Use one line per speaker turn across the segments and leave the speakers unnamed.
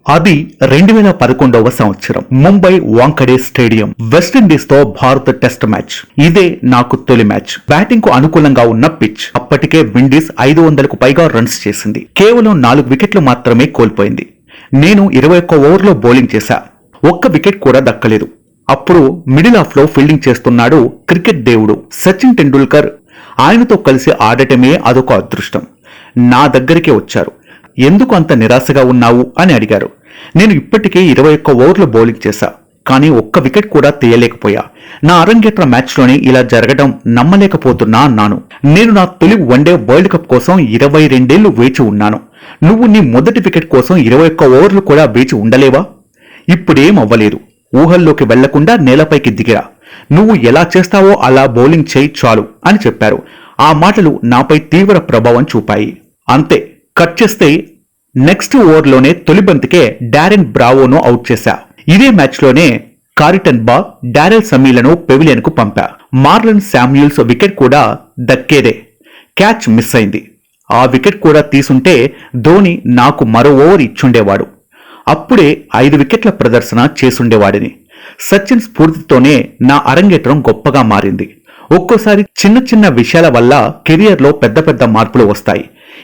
అది 2011వ సంవత్సరం Mumbai Wankhede stadium. West Indies తో భారత్ టెస్ట్ మ్యాచ్. ఇదే నాకు తొలి మ్యాచ్. బ్యాటింగ్ కు అనుకూలంగా ఉన్న పిచ్. అప్పటికే విండీస్ 500కు పైగా రన్స్ చేసింది. కేవలం 4 వికెట్లు మాత్రమే కోల్పోయింది. నేను 21 ఓవర్లో బౌలింగ్ చేశా. ఒక్క వికెట్ కూడా దక్కలేదు. అప్పుడు మిడిల్ ఆఫ్ లో ఫీల్డింగ్ చేస్తున్నాడు క్రికెట్ దేవుడు సచిన్ టెండూల్కర్. ఆయనతో కలిసి ఆడటమే అదొక అదృష్టం. నా దగ్గరికే వచ్చారు. ఎందుకు అంత నిరాశగా ఉన్నావు అని అడిగారు. నేను ఇప్పటికే 21 ఓవర్లు బౌలింగ్ చేశా, కానీ ఒక్క వికెట్ కూడా తీయలేకపోయా. నా అరంగేట్ర మ్యాచ్లోనే ఇలా జరగడం నమ్మలేకపోతున్నా అన్నాను. నేను నా తొలి వన్డే వరల్డ్ కప్ కోసం 22 ఏళ్లు వేచి ఉన్నాను. నువ్వు నీ మొదటి వికెట్ కోసం 21 ఓవర్లు కూడా వేచి ఉండలేవా? ఇప్పుడేం అవ్వలేదు. ఊహల్లోకి వెళ్లకుండా నేలపైకి దిగిరా. నువ్వు ఎలా చేస్తావో అలా బౌలింగ్ చేయి చాలు అని చెప్పారు. ఆ మాటలు నాపై తీవ్ర ప్రభావం చూపాయి. అంతే, కట్ చేస్తే నెక్స్ట్ ఓవర్లోనే తొలి బంతికే డారెన్ బ్రావోను అవుట్ చేశా. ఇదే మ్యాచ్లోనే కారిటన్ బా, డారెల్ సమీలను పెవిలియన్ కు పంపా. మార్లన్ శామ్యూల్స్ వికెట్ కూడా దక్కేదే. క్యాచ్ మిస్ అయింది. ఆ వికెట్ కూడా తీసుంటే ధోని నాకు మరో ఓవర్ ఇచ్చుండేవాడు. అప్పుడే 5 వికెట్ల ప్రదర్శన చేసుండేవాడిని. సచిన్ స్ఫూర్తితోనే నా అరంగేట్రం గొప్పగా మారింది. ఒక్కోసారి చిన్న చిన్న విషయాల వల్ల కెరియర్లో పెద్ద పెద్ద మార్పులు వస్తాయి.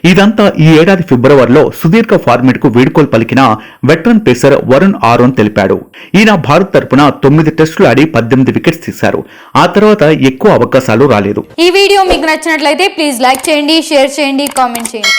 ఇదంతా ఈ ఏడాది ఫిబ్రవరిలో సుదీర్ఘ ఫార్మేట్ కు వీడ్కోలు పలికిన వెటరన్ పేసర్ వరుణ్ ఆరోన్ తెలిపాడు. ఈయన భారత్ తరపున 9 టెస్టులు ఆడి 18 వికెట్స్ తీశారు. ఆ తర్వాత ఎక్కువ అవకాశాలు రాలేదు.
ఈ వీడియో మీకు నచ్చినట్లయితే ప్లీజ్ లైక్ చేయండి, షేర్ చేయండి, కామెంట్ చేయండి.